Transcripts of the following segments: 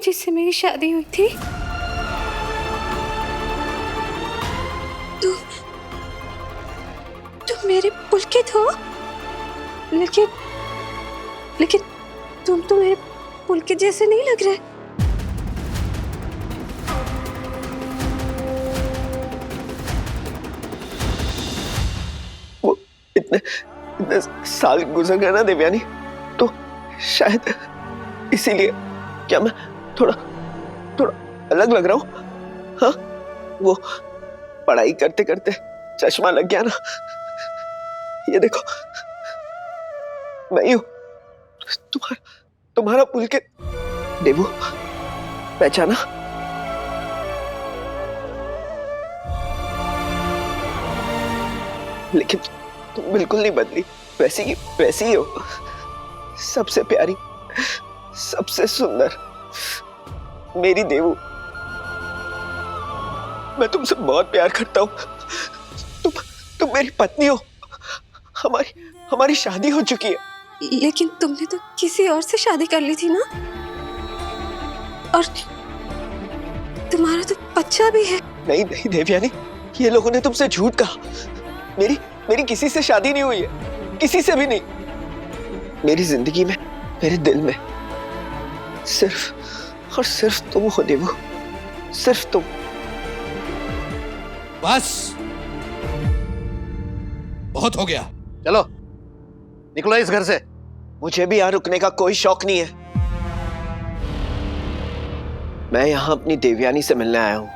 जिससे मेरी शादी हुई थी? तुम मेरे पुलकित हो, लेकिन लेकिन तुम तो मेरे पुलकित जैसे नहीं लग रहे। वो इतने साल गुजर गए ना देवयानी, तो शायद इसीलिए क्या मैं थोड़ा अलग लग रहा हूँ। हाँ, वो पढ़ाई करते करते चश्मा लग गया ना। ये देखो, मैं ही हूँ, तुम्हारा पुलकित। देवू, पहचाना? लेकिन तुम बिल्कुल नहीं बदली, वैसी ही हो। सबसे प्यारी, सबसे सुंदर मेरी देवू। मैं तुमसे बहुत प्यार करता हूँ। तुम मेरी पत्नी हो। हमारी शादी हो चुकी है। लेकिन तुमने तो किसी और से शादी कर ली थी ना, और तुम्हारा तो बच्चा भी है। नहीं देवयानी, ये लोगों ने तुमसे झूठ कहा। मेरी किसी से शादी नहीं हुई है, किसी से भी नहीं। मेरी जिंदगी में, मेरे दिल में सिर्फ और सिर्फ तुम हो देवू, सिर्फ तुम। बस बहुत हो गया, चलो निकलो इस घर से। मुझे भी यहाँ रुकने का कोई शौक नहीं है। मैं यहाँ अपनी देवयानी से मिलने आया हूँ,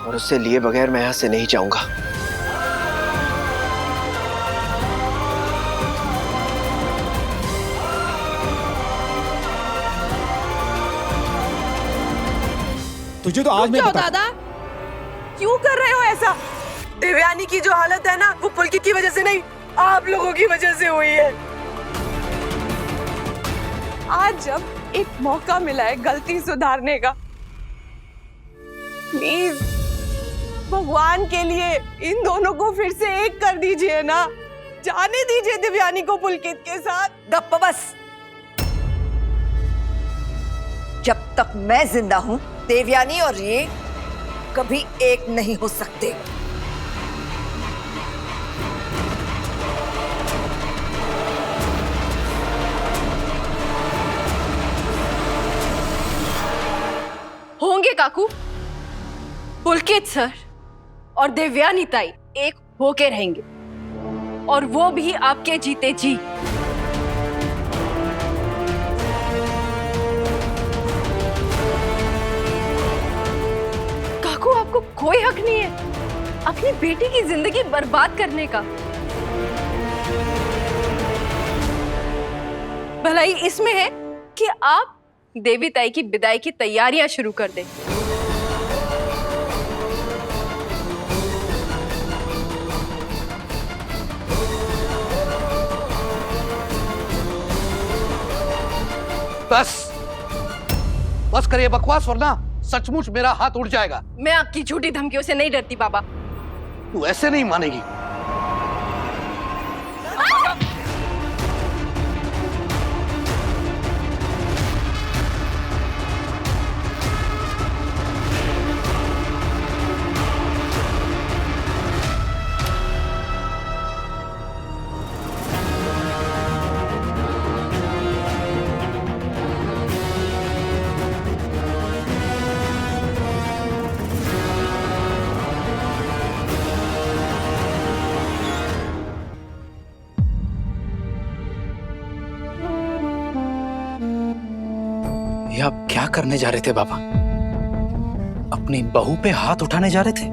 और उससे लिए बगैर मैं यहाँ से नहीं जाऊंगा। तुझे तो आज मैं बता। दादा, क्यों कर रहे हो ऐसा? देवयानी की जो हालत है ना, वो पुलकित की वजह से नहीं, आप लोगों की वजह से हुई है। आज जब एक मौका मिला है गलती सुधारने का, प्लीज भगवान के लिए इन दोनों को फिर से एक कर दीजिए ना। जाने दीजिए देवयानी को पुलकित के साथ। गप्प बस। जब तक मैं जिंदा हूं, देवयानी और ये कभी एक नहीं हो सकते। होंगे काकू। पुलकित सर और देवयानी ताई एक होके रहेंगे, और वो भी आपके जीते जी। काकू, आपको कोई हक नहीं है अपनी बेटी की जिंदगी बर्बाद करने का। भलाई इसमें है कि आप देवी ताई की विदाई की तैयारियां शुरू कर दें। बस करिए बकवास, वरना सचमुच मेरा हाथ उड़ जाएगा। मैं आपकी झूठी धमकियों से नहीं डरती बाबा। तू ऐसे नहीं मानेगी। ये आप क्या करने जा रहे थे बाबा? अपनी बहू पे हाथ उठाने जा रहे थे?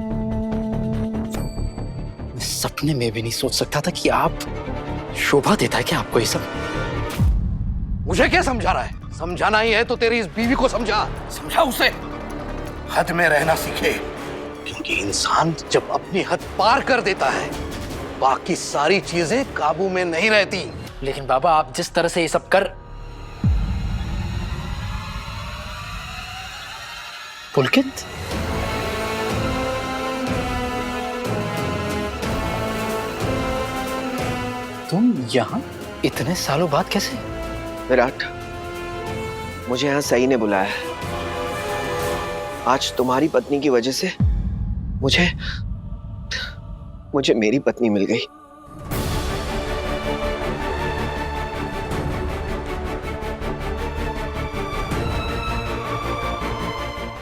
मैं सपने में भी नहीं सोच सकता था कि आप, शोभा देता है क्या आपको ये सब? मुझे क्या समझा रहा है? समझाना ही है तो तेरी इस बीवी को समझा उसे। हद में रहना सीखे, क्योंकि इंसान जब अपनी हद पार कर देता है, बाकी सारी चीजें काबू में नहीं रहती। लेकिन बाबा, आप जिस तरह से ये सब कर, पुलकित, तुम यहाँ इतने सालों बाद कैसे? विराट, मुझे यहाँ सही ने बुलाया है। आज तुम्हारी पत्नी की वजह से मुझे मुझे मेरी पत्नी मिल गई।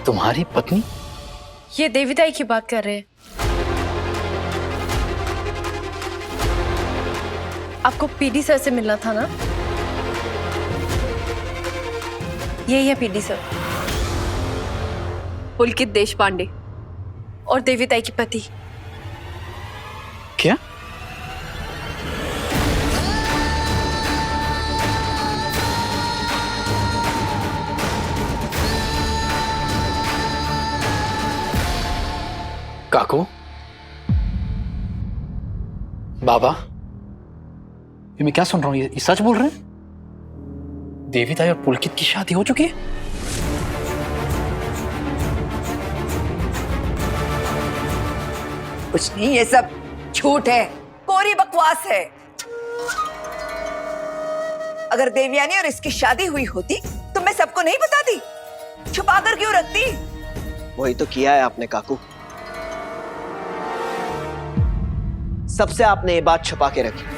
तुम्हारी पत्नी? ये देविताई की बात कर रहे हैं। आपको पीडी सर से मिलना था ना? यही है पीडी सर, पुलकित देशपांडे और देविताई की पति। क्या? काकू, बाबा, ये मैं क्या सुन रहा हूँ? ये सच बोल रहे हैं? देविताई और पुलकित की शादी हो चुकी है? कुछ नहीं, ये सब झूठ है, कोरी बकवास है। अगर देवयानी और इसकी शादी हुई होती तो मैं सबको नहीं बताती, छुपा कर क्यों रखती? वही तो किया है आपने काकू। सबसे आपने ये बात छुपा के रखी।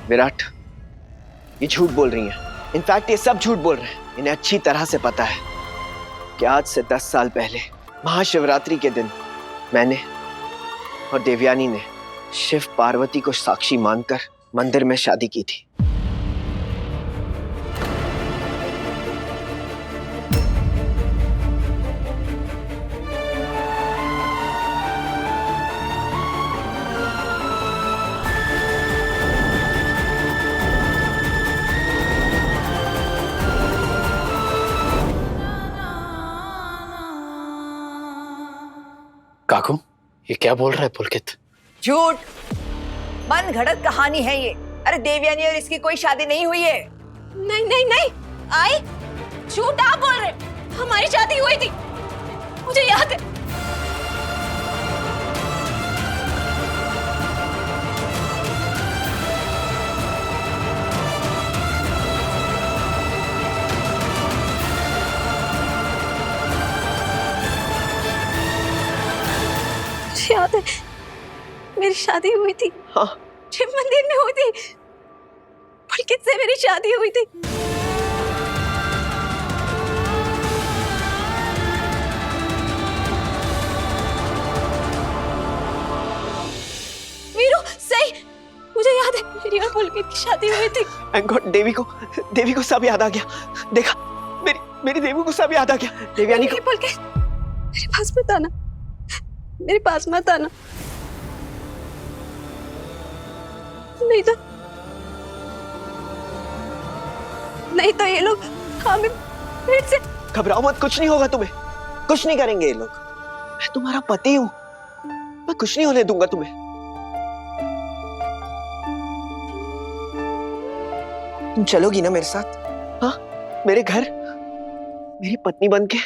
विराट, ये झूठ बोल रही हैं। इनफैक्ट ये सब झूठ बोल रहे हैं। इन्हें अच्छी तरह से पता है कि आज से 10 साल पहले महाशिवरात्रि के दिन मैंने और देवयानी ने शिव पार्वती को साक्षी मानकर मंदिर में शादी की थी। काकू, ये क्या बोल रहा है पुलकित? झूठ, मन घड़त कहानी है ये। अरे देवयानी और इसकी कोई शादी नहीं हुई है। नहीं नहीं नहीं, आई झूठ आप बोल रहे। हमारी शादी हुई थी, मुझे याद है। मुझे याद है, मेरी शादी हुई थी। हाँ, शिव मंदिर में हुई थी। पुलकित से मेरी शादी हुई थी। वीरू, सही, मुझे याद है मेरी और पुलकित की शादी हुई थी। थैंक गॉड, देवी को सब याद आ गया। देखा, मेरी देवी को सब याद आ गया। देवयानी को। पुलकित, मेरे पास मत आना, मेरे पास मत आना, नहीं तो ये लोग हमें फिर से। घबराओ मत, कुछ नहीं होगा तुम्हें, कुछ नहीं करेंगे ये लोग। मैं तुम्हारा पति हूं, मैं कुछ नहीं होने दूंगा तुम्हें। तुम चलोगी ना मेरे साथ? हाँ, मेरे घर मेरी पत्नी बनके।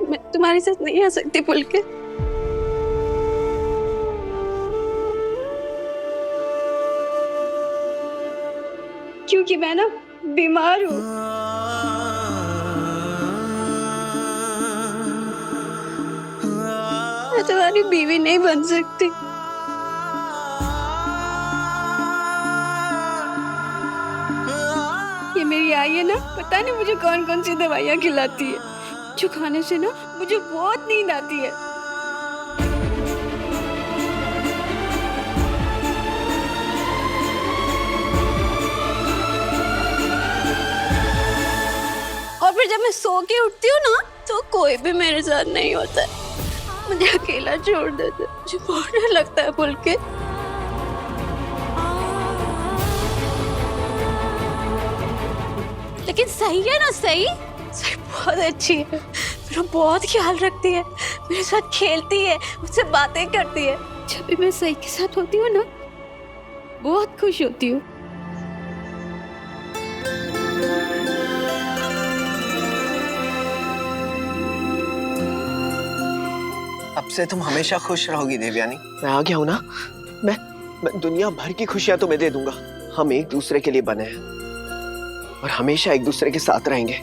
मैं तुम्हारे साथ नहीं आ सकती पुलकित। क्योंकि मैं ना बीमार हूँ। मैं तुम्हारी बीवी नहीं बन सकती। ये मेरी आई है ना, पता नहीं मुझे कौन कौन सी दवाइयाँ खिलाती है, जो खाने से ना मुझे बहुत नींद आती है। और फिर जब मैं सो के उठती हूँ ना, तो कोई भी मेरे साथ नहीं होता है, मुझे अकेला छोड़ देते। मुझे बहुत डर लगता है पुलकित। लेकिन सही है ना, सही बहुत अच्छी है, मेरा बहुत ख्याल रखती है, मेरे साथ खेलती है, मुझसे बातें करती है। जब भी मैं सही के साथ होती हूँ ना, बहुत खुश होती हूँ। अब से तुम हमेशा खुश रहोगी देवयानी। मैं आ गया हूं ना, मैं दुनिया भर की खुशियां तुम्हें दे दूंगा। हम एक दूसरे के लिए बने हैं और हमेशा एक दूसरे के साथ रहेंगे।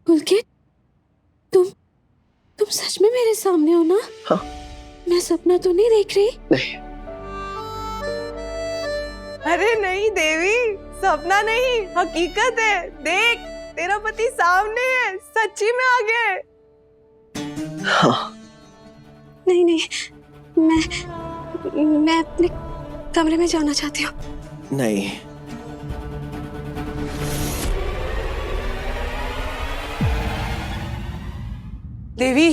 पुलकित, तुम सच में मेरे सामने हो ना? हाँ। मैं सपना तो नहीं देख रही? नहीं। अरे नहीं देवी, सपना नहीं, हकीकत है। देख, तेरा पति सामने है, सच्ची में आ गया है। हाँ। नहीं नहीं, मैं अपने कमरे में जाना चाहती हूँ। नहीं, देवी,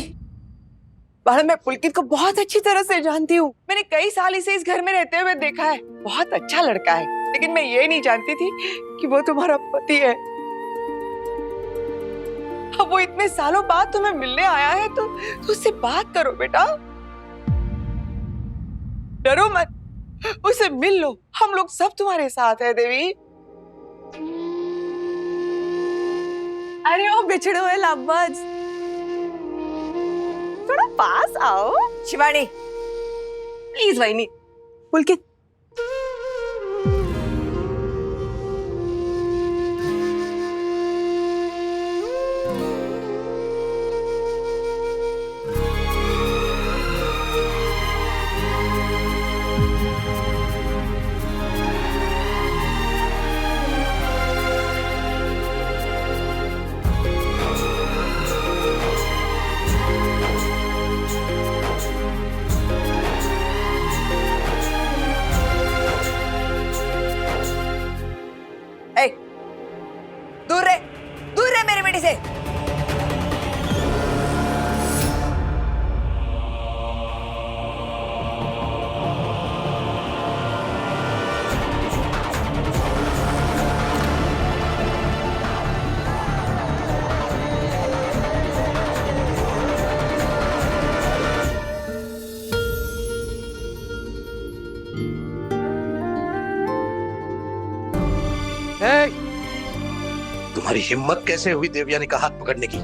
बाल मैं पुलकित को बहुत अच्छी तरह से जानती हूँ। मैंने कई साल इसे इस घर में रहते हुए देखा है। बहुत अच्छा लड़का है, लेकिन मैं ये नहीं जानती थी कि वो तुम्हारा पति है। अब वो इतने सालों बाद तुम्हें मिलने आया है तो उससे बात करो बेटा, डरो मत, उसे मिल लो। हम लोग सब तुम्हारे साथ है देवी। अरे ओ बिछड़ो है लाबाज, थोड़ा पास आओ। शिवानी, प्लीज वहीनी। पुलकित, दूर रहे मेरी बेटी से। तुम्हारी हिम्मत कैसे हुई देवयानी का हाथ पकड़ने की?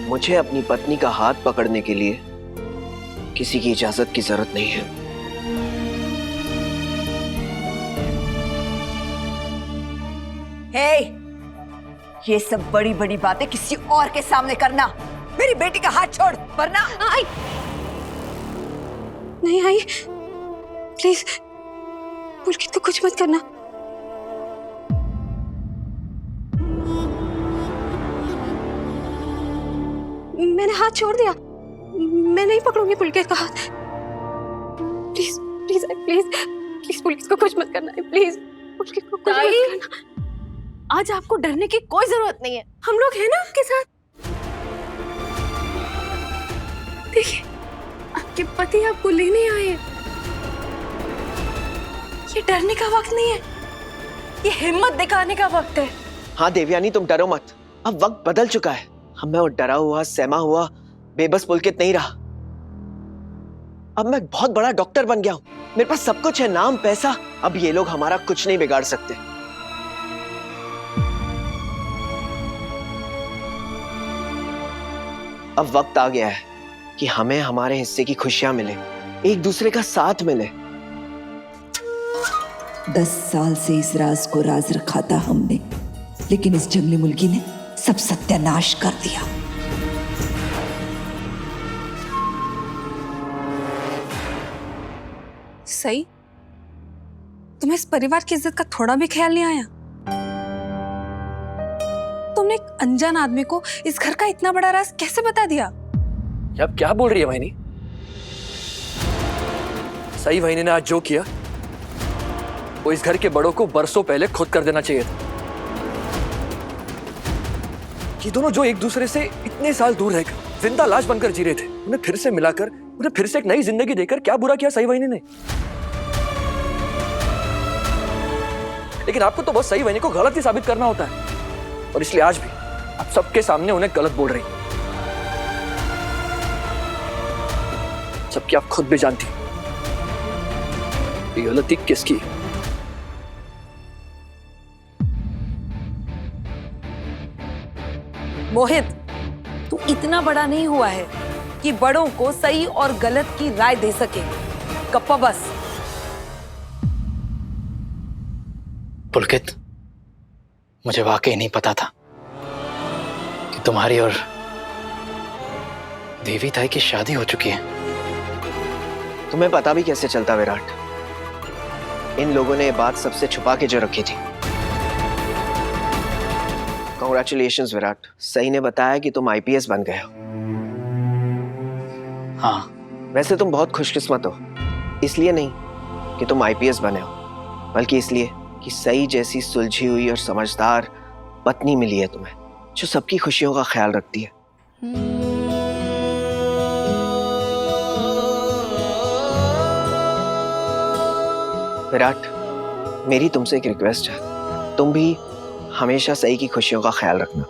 मुझे अपनी पत्नी का हाथ पकड़ने के लिए किसी की इजाजत की जरूरत नहीं है। हे, ये सब बड़ी बड़ी बातें किसी और के सामने करना। मेरी बेटी का हाथ छोड़, वरना आई नहीं आई, प्लीज पुलकित को कुछ मत करना। मैंने हाथ छोड़ दिया, मैं नहीं पकड़ूंगी पुलकित का हाथ। प्लीज प्लीज प्लीज प्लीज पुलकित को कुछ मत करना, प्लीज पुलकित को कुछ मत करना। आज आपको डरने की कोई जरूरत नहीं है, हम लोग हैं ना आपके साथ। देखिए, आपके पति आपको लेने आए हैं। ये डरने का वक्त नहीं है, ये हिम्मत दिखाने का वक्त है। हाँ देवयानी, तुम डरो मत, अब वक्त बदल चुका है। अब मैं वो डरा हुआ, सहमा हुआ, बेबस पुलकित नहीं रहा। अब मैं बहुत बड़ा डॉक्टर बन गया हूं, मेरे पास सब कुछ है, नाम, पैसा। अब ये लोग हमारा कुछ नहीं बिगाड़ सकते। अब वक्त आ गया है कि हमें हमारे हिस्से की खुशियां मिले, एक दूसरे का साथ मिले। 10 साल से इस राज को राज रखा था हमने, लेकिन इस जंगली मुर्गी ने सब सत्यानाश कर दिया। सही, तुम्हें इस परिवार की इज्जत का थोड़ा भी ख्याल नहीं आया? तुमने एक अनजान आदमी को इस घर का इतना बड़ा राज कैसे बता दिया? अब क्या बोल रही है वाहिनी? सही वाहिनी ने आज जो किया वो इस घर के बड़ों को बरसों पहले खुद कर देना चाहिए था। ये दोनों जो एक दूसरे से इतने साल दूर रहकर जिंदा लाश बनकर जी रहे थे, उन्हें फिर से मिलाकर, उन्हें फिर से एक नई जिंदगी देकर क्या बुरा किया सही वाहिनी ने? लेकिन आपको तो बस सही वाहिनी को गलत ही साबित करना होता है, और इसलिए आज भी आप सबके सामने उन्हें गलत बोल रही हैं। जबकि आप खुद भी जानती हैं ये गलती किसकी है। मोहित, तू इतना बड़ा नहीं हुआ है कि बड़ों को सही और गलत की राय दे सके। गप्पा बस। पुलकित, मुझे वाकई नहीं पता था कि तुम्हारी और देवी ताई की शादी हो चुकी है। तुम्हें पता भी कैसे चलता विराट? इन लोगों ने ये बात सबसे छुपा के जो रखी थी। Congratulations विराट, सही ने बताया कि तुम आईपीएस बन गए हो। हाँ। वैसे तुम बहुत खुशकिस्मत हो, इसलिए नहीं कि तुम आईपीएस बने हो, बल्कि इसलिए कि सही जैसी सुलझी हुई और समझदार पत्नी मिली है तुम्हें, जो सबकी खुशियों का ख्याल रखती है। विराट, मेरी तुमसे एक रिक्वेस्ट है, तुम भी हमेशा सही की खुशियों का ख्याल रखना।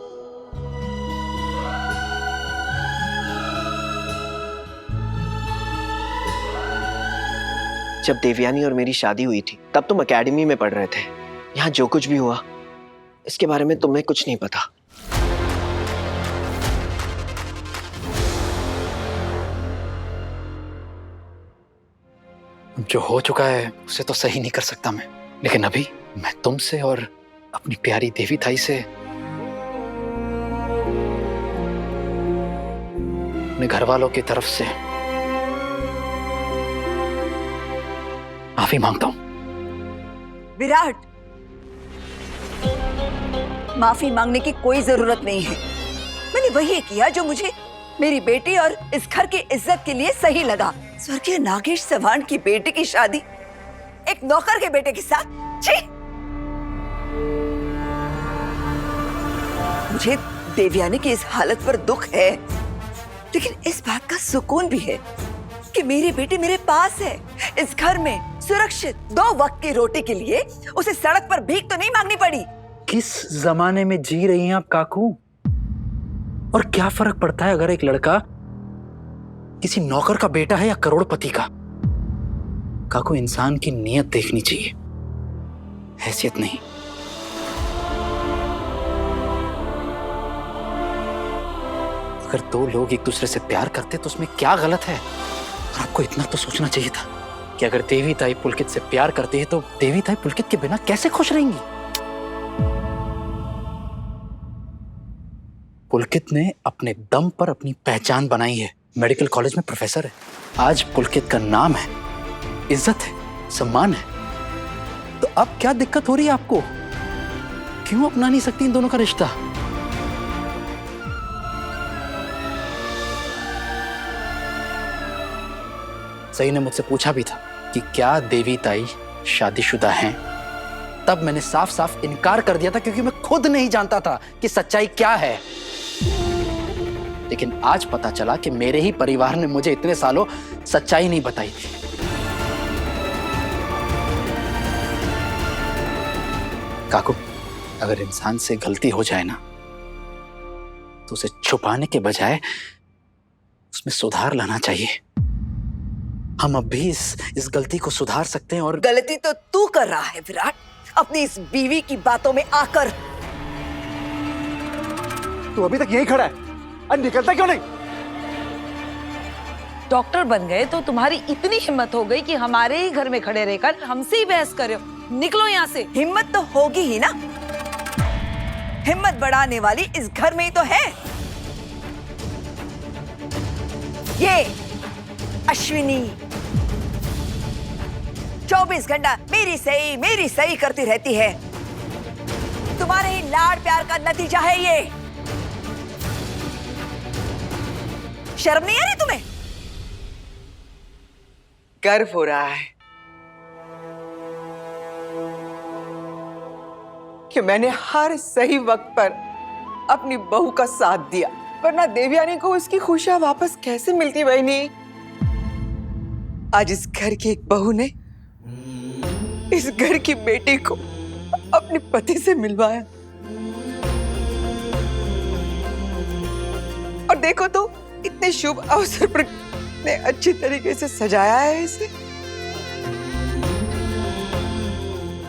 जब देवयानी और मेरी शादी हुई थी तब तुम एकेडमी में पढ़ रहे थे। यहाँ जो कुछ भी हुआ इसके बारे में तुम्हें कुछ नहीं पता। जो हो चुका है उसे तो सही नहीं कर सकता मैं, लेकिन अभी मैं तुमसे और अपनी प्यारी देवी ताई से अपने घर वालों की तरफ से माफी मांगता हूं। विराट, माफी मांगने की कोई जरूरत नहीं है। मैंने वही किया जो मुझे मेरी बेटी और इस घर की इज्जत के लिए सही लगा। स्वर्गीय नागेश चौहान की बेटी की शादी एक नौकर के बेटे के साथ? छी! मुझे देवयानी की इस हालत पर दुख है, लेकिन इस बात का सुकून भी है कि मेरी बेटी मेरे पास है, इस घर में सुरक्षित। 2 वक्त की रोटी के लिए उसे सड़क पर भीख तो नहीं मांगनी पड़ी। किस जमाने में जी रही हैं आप काकू? और क्या फर्क पड़ता है अगर एक लड़का किसी नौकर का बेटा है या करोड़पति का? काकू, इंसान की नीयत देखनी चाहिए, हैसियत नहीं। अगर 2 लोग एक दूसरे से प्यार करते तो उसमें क्या गलत है? और आपको इतना तो सोचना चाहिए था कि अगर देवी ताई पुलकित से प्यार करती है तो देवी ताई पुलकित के बिना कैसे खुश रहेंगी? पुलकित ने अपने दम पर अपनी पहचान बनाई है, मेडिकल कॉलेज में प्रोफेसर है। आज पुलकित का नाम है, इज्जत है, सम्मान है। तो अब क्या दिक्कत हो रही है आपको? क्यों अपना नहीं सकती इन दोनों का रिश्ता? सही ने मुझसे पूछा भी था कि क्या देवी ताई शादीशुदा हैं। तब मैंने साफ साफ इनकार कर दिया था, क्योंकि मैं खुद नहीं जानता था कि सच्चाई क्या है। लेकिन आज पता चला कि मेरे ही परिवार ने मुझे इतने सालों सच्चाई नहीं बताई थी। काकू, अगर इंसान से गलती हो जाए ना तो उसे छुपाने के बजाय उसमें सुधार लाना चाहिए। हम अब भी इस गलती को सुधार सकते हैं। और गलती तो तू कर रहा है विराट, अपनी इस बीवी की बातों में आकर। तू अभी तक यहीं खड़ा है, अरे निकलता क्यों नहीं? डॉक्टर बन गए तो तुम्हारी इतनी हिम्मत हो गई कि हमारे ही घर में खड़े रहकर हमसे ही बहस करे हो। निकलो यहाँ से। हिम्मत तो होगी ही ना, हिम्मत बढ़ाने वाली इस घर में ही तो है। ये अश्विनी 24 घंटा मेरी सही करती रहती है। तुम्हारे ही लाड़ प्यार का नतीजा है ये। शर्म नहीं आ रही तुम्हें? गर्व हो रहा है कि मैंने हर सही वक्त पर अपनी बहू का साथ दिया, वरना देवयानी को उसकी खुशियां वापस कैसे मिलती बहनी? आज इस घर की एक बहू ने इस घर की बेटी को अपने पति से मिलवाया, और देखो तो इतने शुभ अवसर पर कितने अच्छी तरीके से सजाया है इसे।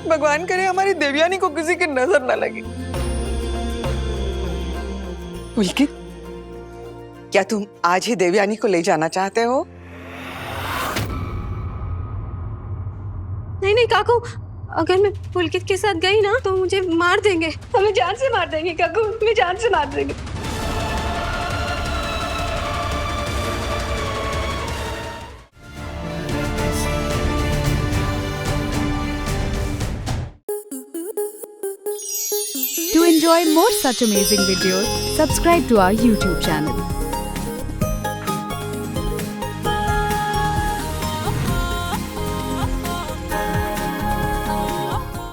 भगवान करे हमारी देवयानी को किसी की नजर ना लगे। पुलकित, क्या तुम आज ही देवयानी को ले जाना चाहते हो? नहीं नहीं काकू, अगर मैं पुलकित के साथ गई ना तो मुझे मार देंगे, हमें जान से मार देंगे काकू, हमें जान से मार देंगे। To enjoy more such amazing videos, subscribe to our YouTube channel.